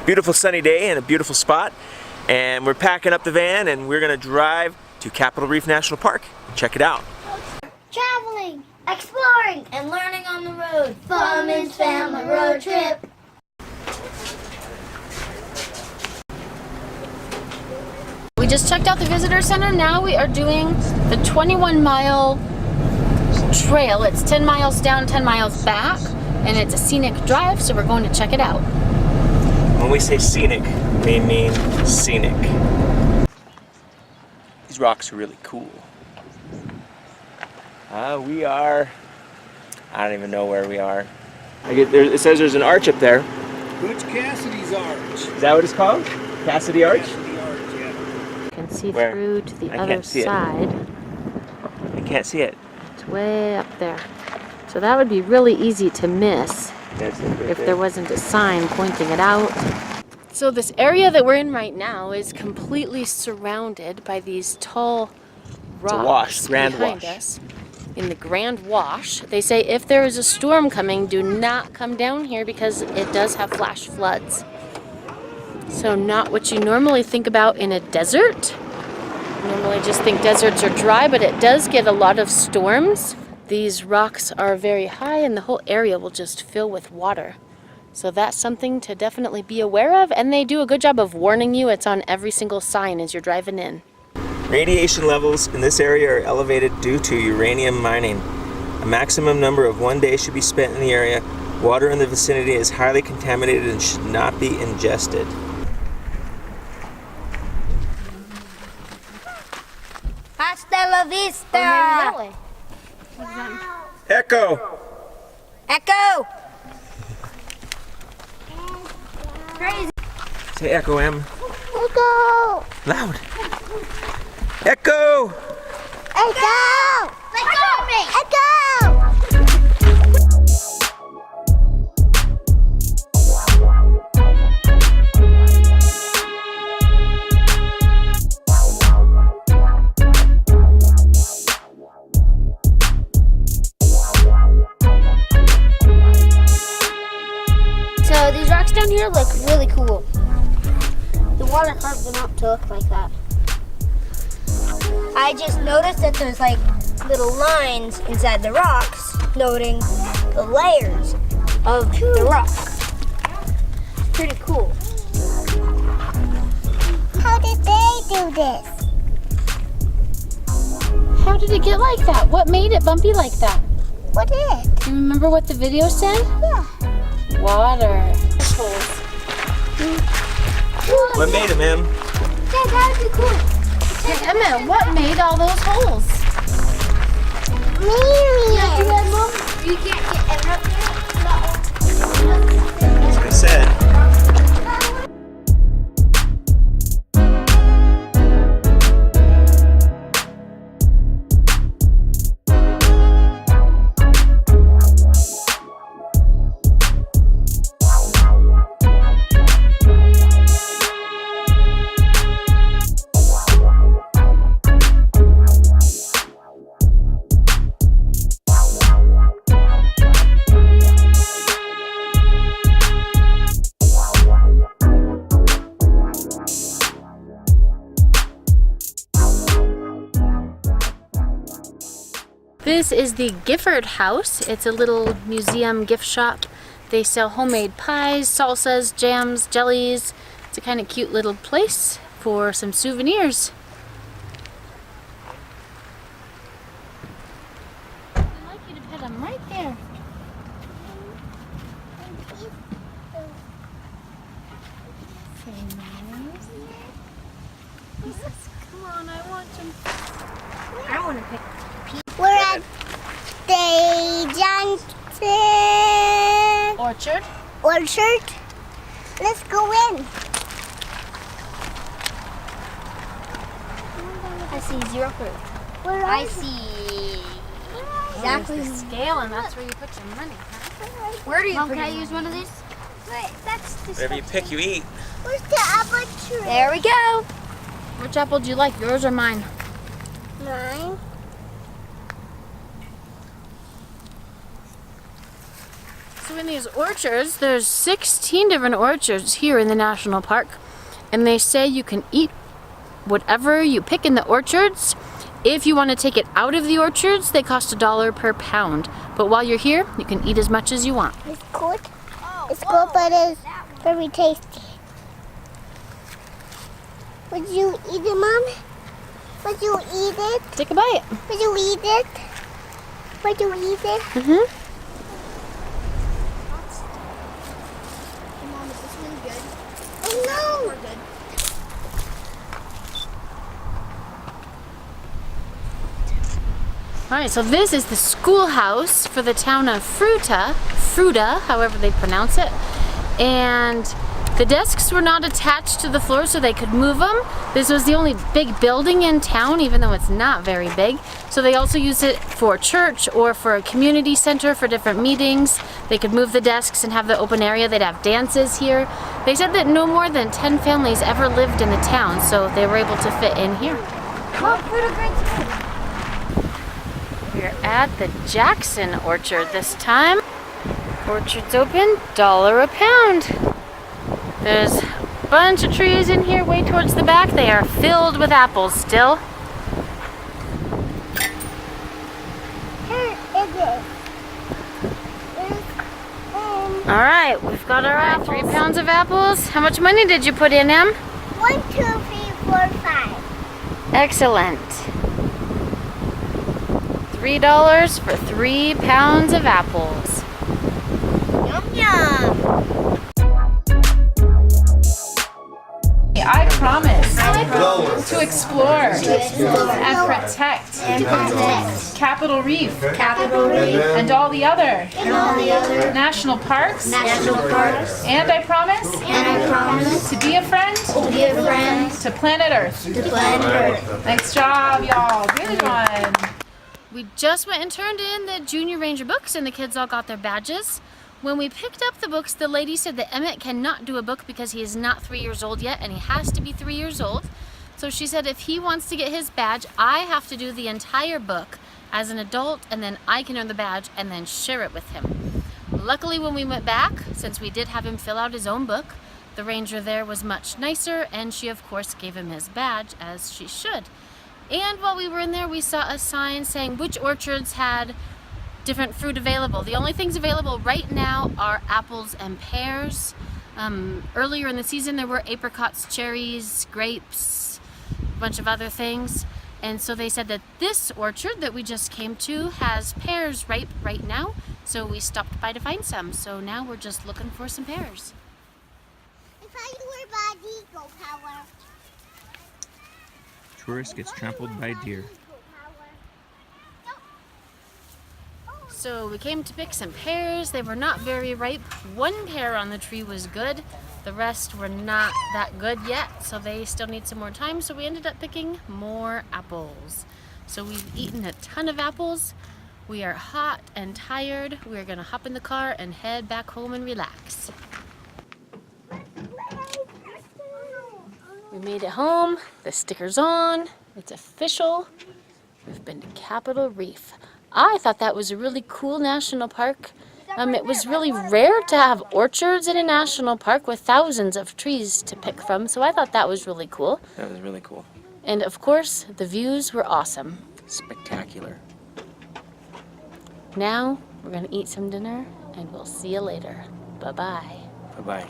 Beautiful sunny day and a beautiful spot, and we're packing up the van and we're gonna drive to Capitol Reef National Park. Check it out. Traveling, exploring, and learning on the road. Furman's Family Road Trip. We just checked out the visitor center. Now we are doing the 21-mile trail. It's 10 miles down, 10 miles back, and it's a scenic drive, so we're going to check it out. When we say scenic, we mean scenic. These rocks are really cool. We are, I don't even know where we are. It says there's an arch up there. Butch Cassidy's Arch. Is that what it's called? Cassidy Arch? Cassidy Arch, yeah. You can see Where? through to the I other can't see it. side. I can't see it. It's way up there. So that would be really easy to miss That's it right if there. there wasn't a sign pointing it out. So this area that we're in right now is completely surrounded by these tall rocks wash, Grand behind Wash. us. In the Grand Wash, they say if there is a storm coming, do not come down here because it does have flash floods. So not what you normally think about in a desert. You normally just think deserts are dry, but it does get a lot of storms. These rocks are very high and the whole area will just fill with water. So that's something to definitely be aware of, and they do a good job of warning you. It's on every single sign as you're driving in. Radiation levels in this area are elevated due to uranium mining. A maximum number of 1 day should be spent in the area. Water in the vicinity is highly contaminated and should not be ingested. Hasta la vista. Echo! Echo. Crazy. Say echo, Em. Echo. Loud. Echo! Echo. Let go of me. Echo. So these rocks down here look really cool. The water carved them up to look like that. I just noticed that there's like little lines inside the rocks noting the layers of the rock. It's pretty cool. How did they do this? How did it get like that? What made it bumpy like that? What is? Do you remember what the video said? Yeah. Water. What made him, Em? Dad, that would be cool. Hey, Emmett, what made all those holes? Yeah, do that, Mom. You can't get Emmett. That's what I said. This is the Gifford House. It's a little museum gift shop. They sell homemade pies, salsas, jams, jellies. It's a kind of cute little place for some souvenirs. I'd like you to pet them right there. He says, come on, I want him. I want to pick. We're at the Johnson Orchard. Let's go in. I see 0 fruit. I see exactly the scale, and that's where you put your money. Where do you Mom, can I use one of these? Wait, that's the Whatever you pick, you eat. Where's the apple tree? There we go. Which apple do you like, yours or mine? Mine. So in these orchards, there's 16 different orchards here in the national park, and they say you can eat whatever you pick in the orchards. If you want to take it out of the orchards, they cost $1 per pound. But while you're here, you can eat as much as you want. It's good. It's good, but it's very tasty. Would you eat it, Mom? Would you eat it? Take a bite. Would you eat it? Would you eat it? Mm-hmm. Mom, is this one good? Oh, no! We're good. All right, so this is the schoolhouse for the town of Fruta, however they pronounce it. And the desks were not attached to the floor so they could move them. This was the only big building in town, even though it's not very big. So they also use it for church or for a community center for different meetings. They could move the desks and have the open area. They'd have dances here. They said that no more than 10 families ever lived in the town, so they were able to fit in here. Mom, put a great school. We're at the Jackson Orchard this time. Orchard's open, $1 a pound. There's a bunch of trees in here way towards the back. They are filled with apples still. Here it is. All right, we've got our apples. 3 pounds of apples. How much money did you put in, Em? 1, 2, 3, 4, 5. Excellent. $3 for 3 pounds of apples. Yum, yum. I promise to explore and protect Capitol Reef and all the other national parks. And I promise to be a friend to planet Earth. Nice job, y'all. Really fun. We just went and turned in the Junior Ranger books and the kids all got their badges. When we picked up the books, the lady said that Emmett cannot do a book because he is not 3 years old yet and he has to be 3 years old. So she said if he wants to get his badge, I have to do the entire book as an adult and then I can earn the badge and then share it with him. Luckily when we went back, since we did have him fill out his own book, the ranger there was much nicer and she of course gave him his badge as she should. And while we were in there, we saw a sign saying which orchards had different fruit available. The only things available right now are apples and pears. Earlier in the season there were apricots, cherries, grapes, a bunch of other things. And so they said that this orchard that we just came to has pears ripe right now. So we stopped by to find some. So now we're just looking for some pears. If I were body, go power. Tourist gets trampled by deer. So we came to pick some pears. They were not very ripe. One pear on the tree was good. The rest were not that good yet, so they still need some more time. So we ended up picking more apples. So we've eaten a ton of apples. We are hot and tired. We're gonna hop in the car and head back home and relax. We made it home. The sticker's on. It's official. We've been to Capitol Reef. I thought that was a really cool national park. It was really rare to have orchards in a national park with thousands of trees to pick from, so I thought that was really cool. That was really cool. And of course, the views were awesome. Spectacular. Now, we're gonna eat some dinner, and we'll see you later. Bye-bye. Bye-bye.